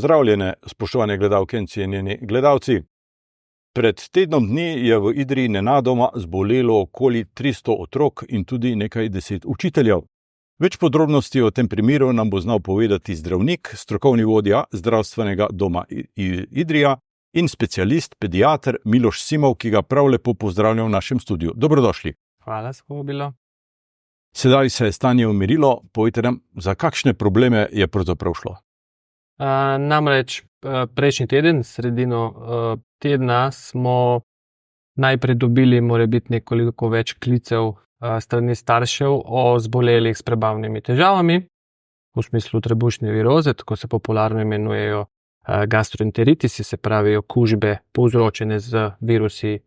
Pozdravljene, spoštovane gledalke in cenjeni gledalci. Pred tednom dni je v Idriji nenadoma zbolelo okoli 300 otrok in tudi nekaj 10 učiteljev. Več podrobnosti o tem primeru nam bo znal povedati zdravnik, strokovni vodja zdravstvenega doma Idrija in specialist, pediater Miloš Simov, ki ga prav lepo pozdravljam v našem studiu. Dobrodošli. Hvala, bilo. Sedaj se je stanje umirilo, povejte nam, za kakšne probleme je pravzaprav šlo? Namreč prejšnji teden, sredino tedna, smo najprej dobili morebiti nekoliko več klicev strani staršev o zbolelih s prebavnimi težavami, v smislu trebušne viroze, tako se popularno imenujejo gastroenteritisi, se pravi okužbe povzročene z virusi,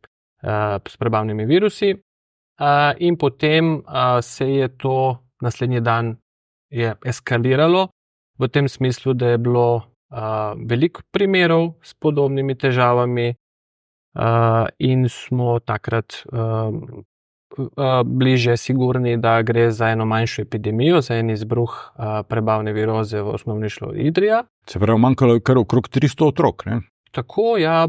s prebavnimi virusi. In potem se je to naslednji dan eskaliralo, v tem smislu, da je bilo veliko primerov s podobnimi težavami in smo takrat bliže sigurni, da gre za eno manjšo epidemijo, za en izbruh prebavne viroze v osnovni šoli Idrija. Se pravi, manjkalo je kar okrog 300 otrok, ne? Tako, ja,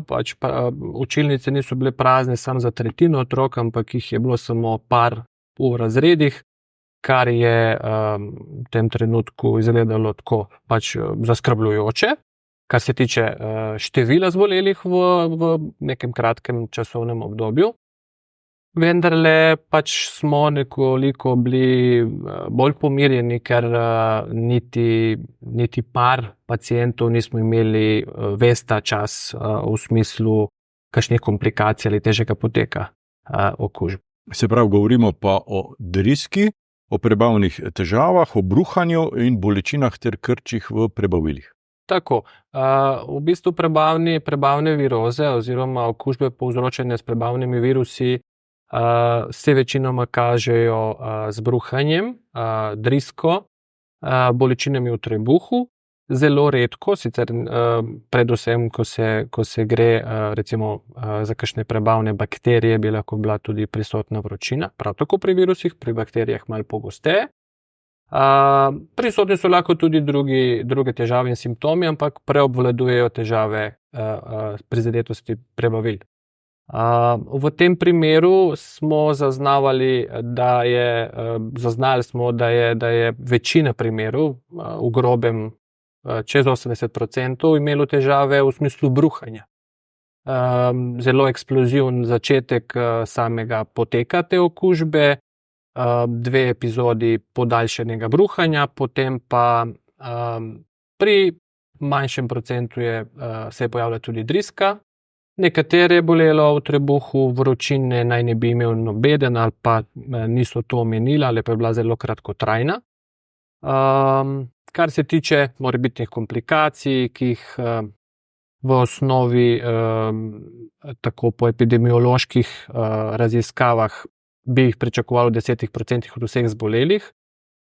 učilnice niso bile prazne samo za tretjino otrok, ampak jih je bilo samo par v razredih, kar je v tem trenutku izgledalo tako zaskrbljujoče, kar se tiče števila zbolelih v nekem kratkem časovnem obdobju. Vendarle smo nekoliko bili bolj pomirjeni, ker niti par pacientov nismo imeli ves ta čas v smislu kakšnih komplikacij ali težjega poteka okužb. Se pravi, govorimo pa o driski, o prebavnih težavah, o bruhanju in bolečinah ter krčih v prebavilih. Tako, v bistvu prebavne viroze oziroma okužbe povzročene s prebavnimi virusi se večinoma kažejo z bruhanjem, drisko, bolečinami v trebuhu, zelo redko, sicer predvsem, ko se gre recimo za kakšne prebavne bakterije, bi lahko bila tudi prisotna vročina, prav tako pri virusih, pri bakterijah malo pogosteje. Prisotni so lahko tudi druge težave in simptomi, ampak preobvladujejo težave prizadetosti prebavil. V tem primeru smo zaznali, da je večina primerov, v grobem čez 80%, imelo težave v smislu bruhanja. Zelo eksploziven začetek samega poteka te okužbe, 2 epizodi podaljšanega bruhanja, potem pa pri manjšem procentu se je pojavila tudi driska. Nekatere je bolelo v trebuhu, vročine naj ne bi imel nobeden ali pa niso to omenili ali pa je bila zelo kratkotrajna. Kar se tiče morebitnih komplikacij, ki jih v osnovi tako po epidemioloških raziskavah bi jih pričakovalo v 10% od vseh zbolelih.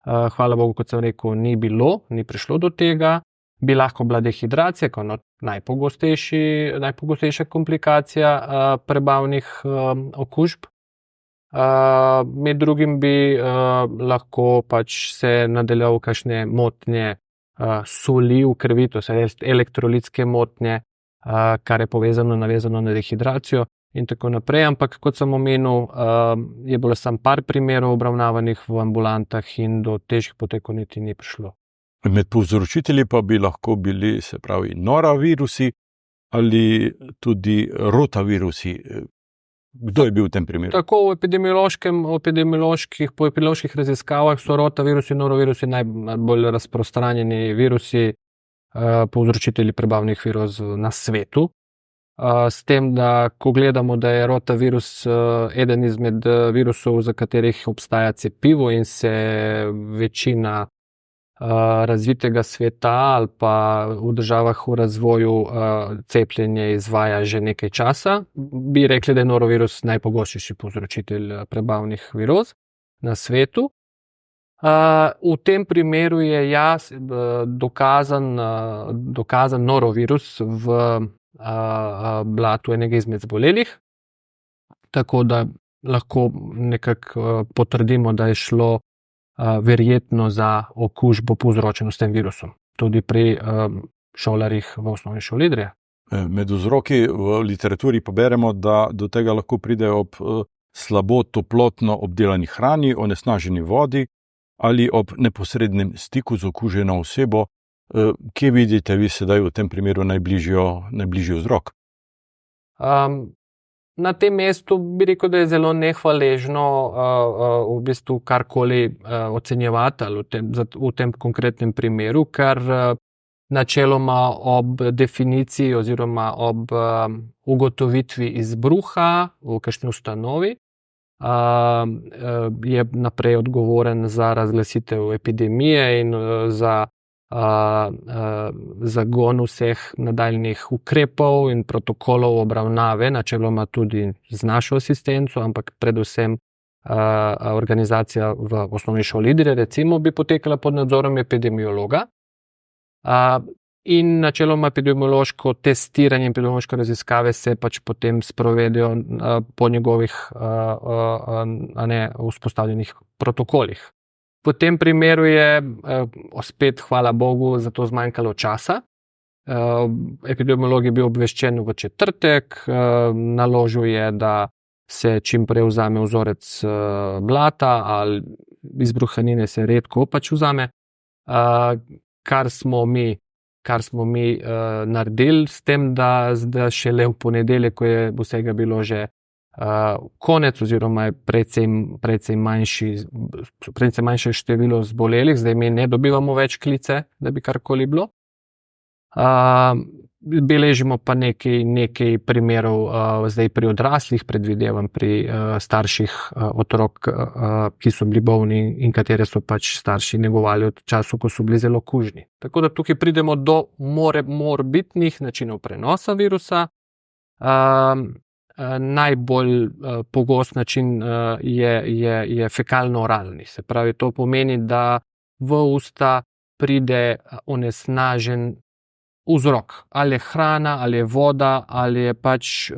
Hvala Bogu, kot sem rekel, ni prišlo do tega. Bi lahko bila dehidracija, kot najpogostejša komplikacija prebavnih okužb. Med drugim bi lahko se nadaljevalo kakšne motnje soli v krvi, to so elektrolitske motnje, kar je navezano na dehidracijo in tako naprej. Ampak kot sem omenil, je bilo samo par primerov obravnavanih v ambulantah in do težjih potekov niti ni prišlo. Med povzročitelji pa bi lahko bili, se pravi, norovirusi ali tudi rotavirusi. Kdo je bil v tem primeru? Tako po epidemioloških raziskavah so rotavirusi in norovirusi najbolj razprostranjeni virusi, povzročitelji prebavnih viroz na svetu. S tem, da ko gledamo, da je rotavirus eden izmed virusov, za katerih obstaja cepivo in se večina razvitega sveta ali pa v državah v razvoju cepljenje izvaja že nekaj časa, bi rekli, da je norovirus najpogostejši povzročitelj prebavnih viroz na svetu. V tem primeru je dokazan norovirus v blatu enega izmed zbolelih, tako da lahko nekako potrdimo, da je šlo verjetno za okužbo povzročeno s tem virusom. Tudi pri šolarjih v osnovni šoli Idrija. Med vzroki v literaturi pa beremo, da do tega lahko pride ob slabo toplotno obdelani hrani, onesnaženi vodi ali ob neposrednem stiku z okuženo osebo. Kje vidite vi sedaj v tem primeru najbližji vzrok? Na tem mestu bi rekel, da je zelo nehvaležno v bistvu karkoli ocenjevati ali v tem konkretnem primeru, ker načeloma ob definiciji oziroma ob ugotovitvi izbruha v kakšni ustanovi je naprej odgovoren za razglasitev epidemije in za zagon vseh nadaljnjih ukrepov in protokolov obravnave, načeloma tudi z našo asistenco, ampak predvsem organizacija v osnovni šoli Idrija, recimo, bi potekala pod nadzorom epidemiologa. In načeloma epidemiološko testiranje in epidemiološke raziskave se pač potem sprovedejo po njegovih vzpostavljenih protokolih. V tem primeru je spet, hvala Bogu, za to zmanjkalo časa. Epidemiolog je bil obveščen v četrtek, naložil je, da se čim prej vzame vzorec blata ali izbruhanine se redko pač vzame, kar smo mi naredili s tem, da šele v ponedeljek, ko je vsega bilo že konec oziroma je precej manjše število zbolelih, zdaj mi ne dobivamo več klice, da bi karkoli bilo. Beležimo pa nekaj primerov zdaj pri odraslih, predvidevam pri starših otrok, ki so bili bolni in katere so pač starši negovali od času, ko so bili zelo kužni. Tako da tukaj pridemo do morebitnih načinov prenosa virusa. Najbolj pogost način je fekalno-oralni. Se pravi, to pomeni, da v usta pride onesnažen vzrok. Ali je hrana, ali je voda, ali je pač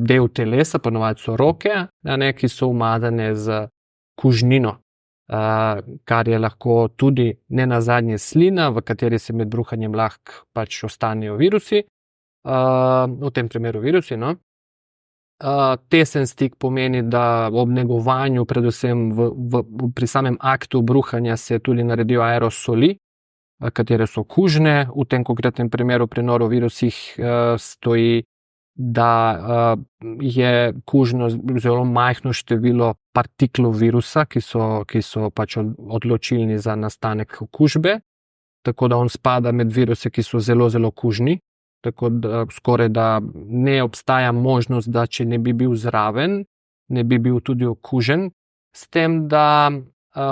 del telesa, ponovadi so roke, ki so umazane z kužnino, kar je lahko tudi nenazadnje slina, v kateri se med bruhanjem lahko pač ostanejo virusi, v tem primeru virusi, no. Tesen stik pomeni, da ob negovanju, predvsem pri samem aktu bruhanja, se tudi naredijo aerosoli, katere so kužne. V tem konkretnem primeru pri norovirusih stoji, da je kužno zelo majhno število partiklov virusa, ki so pač odločilni za nastanek okužbe, tako da on spada med viruse, ki so zelo, zelo kužni. Tako da skoraj da ne obstaja možnost, da če ne bi bil zraven, ne bi bil tudi okužen. S tem, da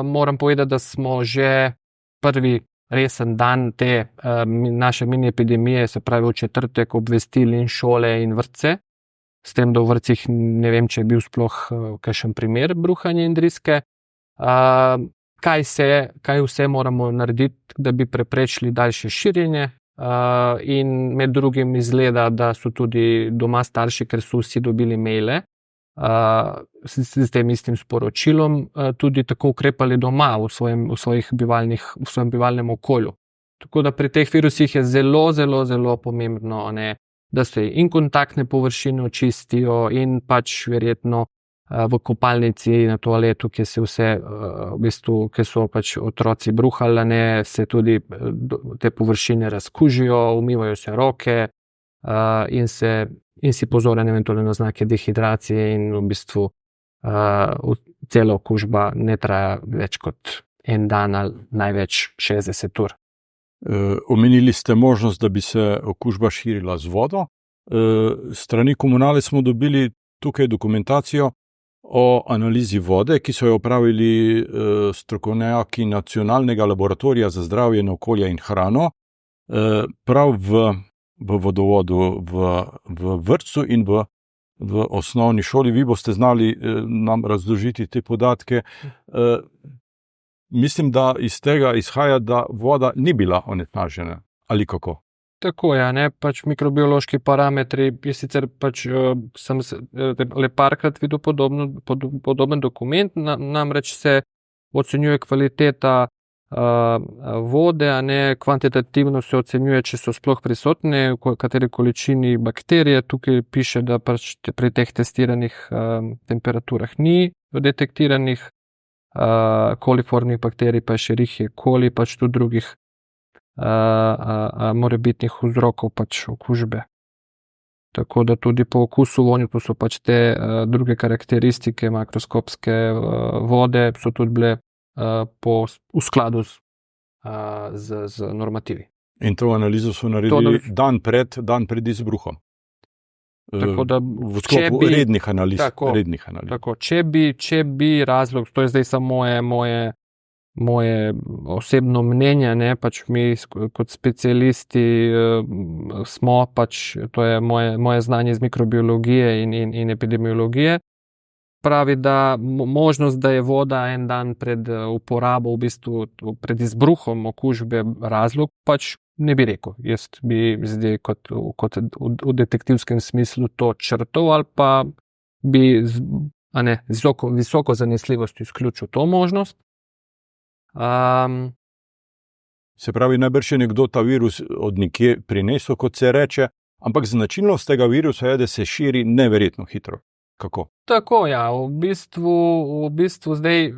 moram povedati, da smo že prvi resen dan te naše mini epidemije, se pravi v četrtek, obvestili in šole in vrtce. S tem, da v vrtcih ne vem, če je bil sploh kakšen primer bruhanja in driske. Kaj vse moramo narediti, da bi preprečili daljše širjenje. In med drugim izgleda, da so tudi doma starši, ker so vsi dobili maile s tem istim sporočilom, tudi tako ukrepali doma v svojem bivalnem okolju. Tako da pri teh virusih je zelo, zelo, zelo pomembno, da se in kontaktne površine očistijo in pač verjetno v kopalnici, na toaletu, kjer se vse, v bistvu, kjer so pač otroci bruhali, se tudi te površine razkužijo, umivajo se roke in si pozoren eventualno na znake dehidracije in v bistvu cela okužba ne traja več kot en dan ali največ 60 ur. Omenili ste možnost, da bi se okužba širila z vodo. Strani komunale smo dobili tukaj dokumentacijo o analizi vode, ki so jo opravili strokovnjaki Nacionalnega laboratorija za zdravje, okolje in hrano, prav v vodovodu v vrtcu in v osnovni šoli. Vi boste znali nam razložiti te podatke. Mislim, da iz tega izhaja, da voda ni bila onesnažena. Ali kako? Tako je, pač mikrobiološki parametri, sicer pač sem le parkrat videl podoben dokument, namreč se ocenjuje kvaliteta vode, a ne kvantitativno se ocenjuje, če so sploh prisotne, v kateri količini bakterije. Tukaj piše, da pač pri teh testiranih temperaturah ni detektiranih koliformnih bakterij, pa Escherichia coli, pač tudi drugih morebitnih vzrokov pač okužbe. Tako da tudi po okusu, vonju, to so pač te druge karakteristike makroskopske vode, so tudi bile v skladu z normativi. In to analizo so naredili dan pred izbruhom. Tako da, v sklopu rednih analiz. Tako, če bi razlog, to je zdaj samo moje osebno mnenje, ne, pač mi kot specialisti smo pač, to je moje znanje iz mikrobiologije in epidemiologije, pravi, da možnost, da je voda en dan pred uporabo, v bistvu pred izbruhom okužbe razlog, pač ne bi rekel. Jaz bi zdaj kot v detektivskem smislu to črtal ali pa bi visoko zanesljivost izključil to možnost. Se pravi, najbrž je nekdo ta virus od nekje prinesel, kot se reče, ampak značilnost tega virusa je, da se širi neverjetno hitro. Kako? Tako, ja. V bistvu zdaj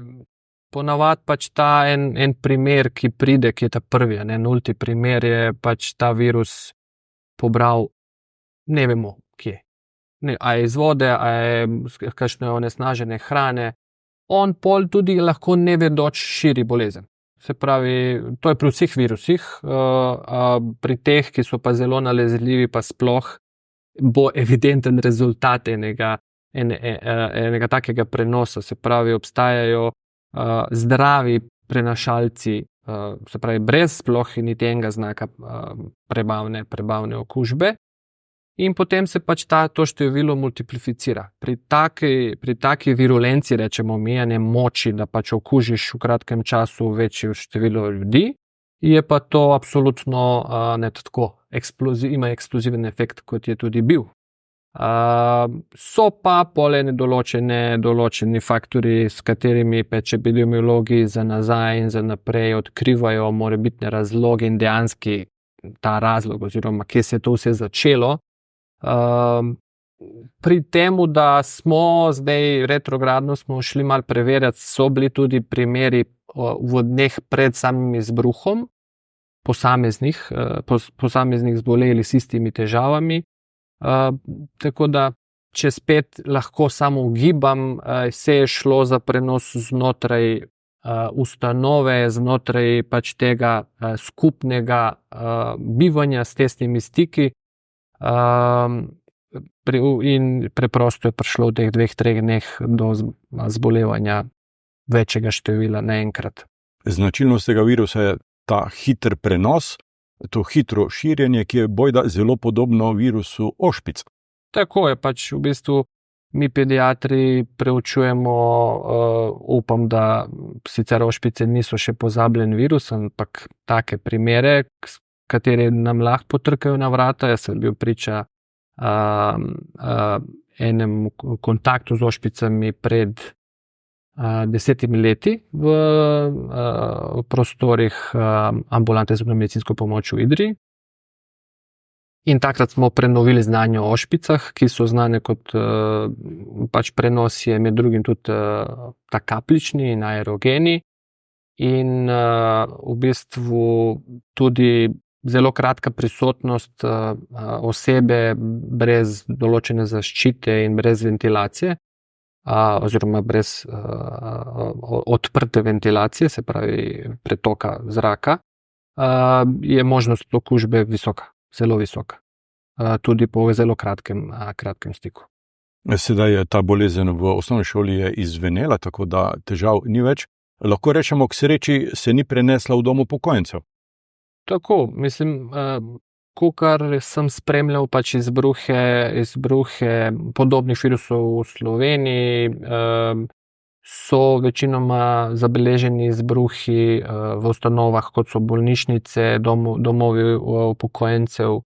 ponavadi pač ta en primer, ki pride, ki je ta prvi, nulti primer, je pač ta virus pobral, ne vemo kje. A je iz vode, a je kakšne onesnažene hrane. On pol tudi lahko nevedoč širi bolezen. Se pravi, to je pri vseh virusih, pri teh, ki so pa zelo nalezljivi, pa sploh bo evidenten rezultat enega takega prenosa. Se pravi, obstajajo zdravi prenašalci, se pravi, brez sploh niti enega znaka prebavne okužbe. In potem se pač to število multiplificira. Pri taki virulenci, rečemo mi, moči, da pač okužiš v kratkem času večje število ljudi, je pa to absolutno tako ima eksploziven efekt, kot je tudi bil. So pa določeni faktori, s katerimi pač epidemiologi za nazaj in za naprej odkrivajo morebitne razloge in dejanski ta razlog oziroma kje se je to vse začelo. Pri temu, da smo zdaj retrogradno smo šli malo preverjati, so bili tudi primeri v dneh pred samim izbruhom posameznih zboleli s istimi težavami. Tako da, če spet lahko samo ugibam, se je šlo za prenos znotraj ustanove, znotraj pač tega skupnega bivanja s testnimi stiki. In preprosto je prišlo v teh 2-3 dneh do zbolevanja večjega števila naenkrat. Značilnost tega virusa je ta hiter prenos, to hitro širjenje, ki je bojda zelo podobno virusu ošpic. Tako je, pač v bistvu mi pediatri preučujemo, upam, da sicer ošpice niso še pozabljen virus, ampak take primere, kateri nam lahko potrkajo na vrata. Jaz sem bil priča enemu kontaktu z ošpicami pred 10 leti v prostorih ambulante za medicinsko pomoč v Idriji. In takrat smo prenovili znanje o ošpicah, ki so znane kot pač prenos je med drugim tudi ta kapljični in aerogeni. In v bistvu tudi zelo kratka prisotnost osebe brez določene zaščite in brez ventilacije, oziroma brez odprte ventilacije, se pravi pretoka zraka, je možnost okužbe visoka, zelo visoka. Tudi po zelo kratkem stiku. Sedaj je ta bolezen v osnovni šoli je izzvenela, tako da težav ni več. Lahko rečemo, k sreči se ni prenesla v domu upokojencev. Tako, mislim, kakor sem spremljal pač izbruhe podobnih virusov v Sloveniji, so večinoma zabeleženi izbruhi v ustanovah, kot so bolnišnice, domovi upokojencev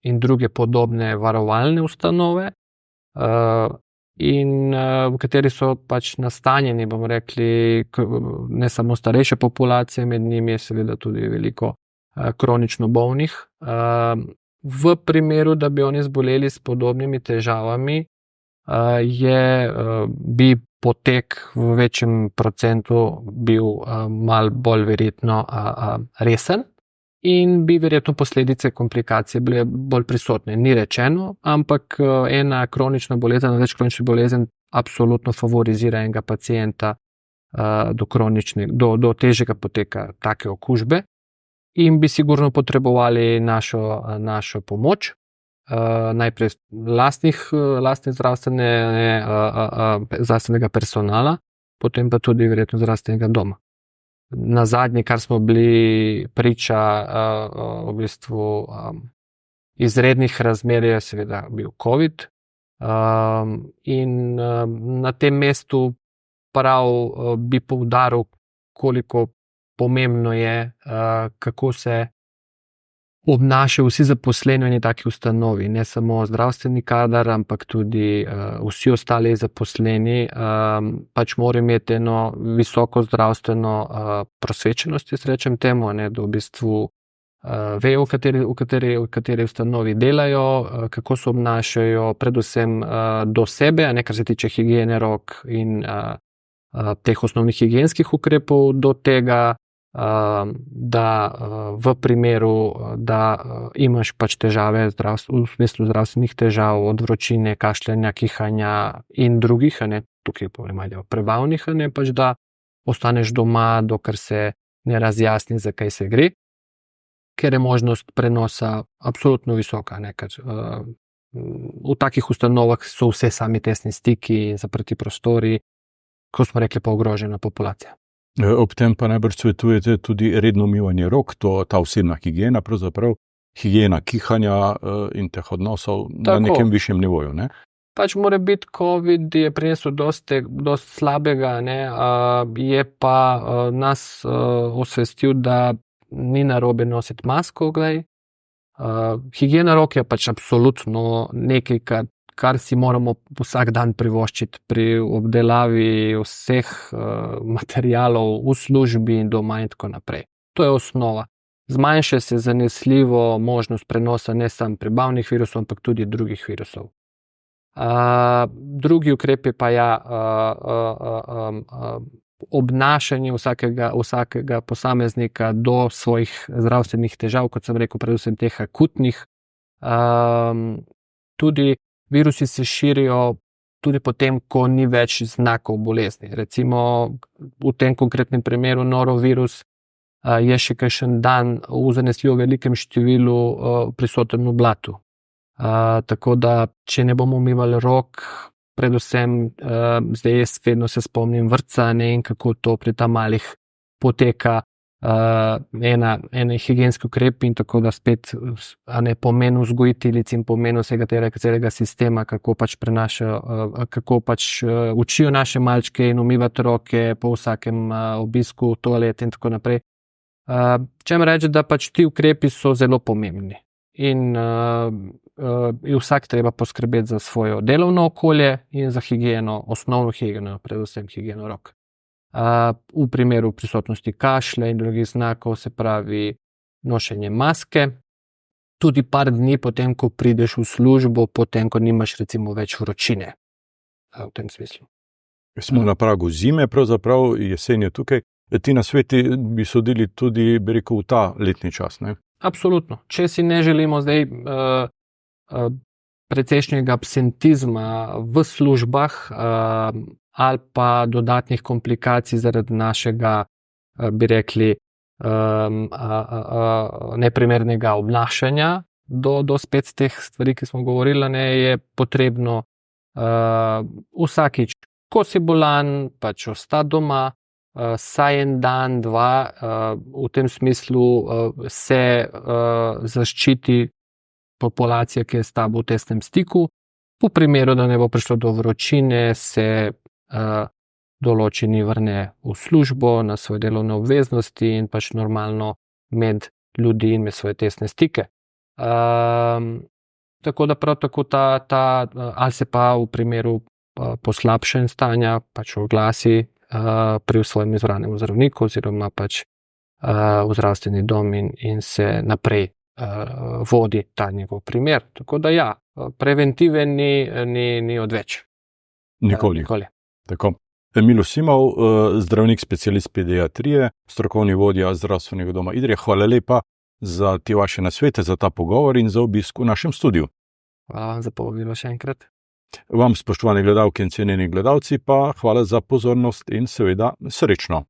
in druge podobne varovalne ustanove. in v kateri so pač nastanjeni, bomo rekli, ne samo starejše populacije, med njimi je seveda tudi veliko kronično bolnih. V primeru, da bi oni zboleli s podobnimi težavami, bi potek v večjem procentu bil malo bolj verjetno resen in bi verjetno posledice komplikacije bile bolj prisotne. Ni rečeno, ampak ena kronična bolezen, več kroničnih bolezen absolutno favorizira enega pacienta do težjega poteka take okužbe in bi sigurno potrebovali našo pomoč. Najprej lastne zdravstvenega personala, potem pa tudi verjetno zdravstvenega doma. Na zadnje, kar smo bili priča v bistvu izrednih razmer, je seveda bil COVID. In na tem mestu prav bi poudaril, koliko pomembno je, kako se obnašajo vsi zaposleni v eni taki ustanovi, ne samo zdravstveni kadar, ampak tudi vsi ostali zaposleni, pač morajo imeti eno visoko zdravstveno prosvečenost, jaz rečem temu, ne, da v bistvu vejo, v kateri ustanovi delajo, kako se obnašajo, predvsem do sebe, ne, kar se tiče higiene rok in teh osnovnih higienskih ukrepov, do tega, da v primeru, da imaš pač težave v smislu zdravstvenih težav, od vročine, kašljanja, kihanja in drugih, ne, tukaj povemo prebavnih, ne, pač da ostaneš doma, dokler se ne razjasni, za kaj se gre, ker je možnost prenosa absolutno visoka, ne, ker v takih ustanovah so vse sami tesni stiki, zaprti prostori, ko smo rekli, pa ogrožena populacija. Ob tem pa najbrž svetujete tudi redno umivanje rok, ta osebna higiena, pravzaprav higiena kihanja in teh odnosov na nekem višjem nivoju, ne? Pač mora biti COVID je prinesel dosti slabega, ne, je pa nas osvestil, da ni narobe nositi masko, glej. Higiena rok je pač absolutno nekaj, kar si moramo vsak dan privoščiti pri obdelavi vseh materialov v službi in doma in tako naprej. To je osnova. Zmanjša se zanesljivo možnost prenosa ne samo prebavnih virusov, ampak tudi drugih virusov. Drugi ukrep je pa obnašanje vsakega posameznika do svojih zdravstvenih težav, kot sem rekel, predvsem teh akutnih. Tudi virusi se širijo tudi potem, ko ni več znakov bolezni. Recimo v tem konkretnem primeru norovirus je še kakšen dan v zanesljivo velikem številu prisoten v blatu. Tako da, če ne bomo umivali rok, predvsem zdaj jaz vedno se spomnim vrtca, ne, in kako to pri ta malih poteka, ena higienski ukrep in tako da spet pomen vzgojiteljic in pomen vsega celega sistema, kako pač prenašajo, kako pač učijo naše malčke in umivati roke po vsakem obisku v toalet in tako naprej. Čem reči, da pač ti ukrepi so zelo pomembni in vsak treba poskrbeti za svoje delovno okolje in za higieno, osnovno higieno, predvsem higieno rok. V primeru prisotnosti kašlja in drugih znakov, se pravi nošenje maske, tudi par dni potem, ko prideš v službo, potem, ko nimaš recimo več vročine. V tem smislu. Smo na pragu zime, pravzaprav jesen je tukaj. Ti nasveti bi sodili tudi, bi rekel, v ta letni čas, ne? Absolutno. Če si ne želimo zdaj precejšnjega absentizma v službah ali pa dodatnih komplikacij zaradi našega, bi rekli, neprimernega obnašanja do spet teh stvari, ki smo govorili, ne, je potrebno vsakič, ko si bolan, pač ostati doma, saj en dan, dva, v tem smislu se zaščiti populacija, ki je s tabo v tesnem stiku. V primeru, da ne bo prišlo do vročine, se določeni vrne v službo, na svoje delovne obveznosti in pač normalno med ljudi in med svoje tesne stike. Tako da prav tako ali se pa v primeru poslabšanje stanja, pač oglasi pri svojem izbranem zdravniku oziroma pač v zdravstveni dom in se naprej vodi ta njegov primer. Tako da ja, preventive ni odveč. Nikoli. Tako. Emil Simov, zdravnik specialist pediatrije, strokovni vodja zdravstvenega doma Idrija. Hvala lepa za te vaše nasvete, za ta pogovor in za obisk v našem studiu. Hvala vam za povabilo še enkrat. Vam, spoštovani gledalke in cenjeni gledalci, pa hvala za pozornost in seveda srečno.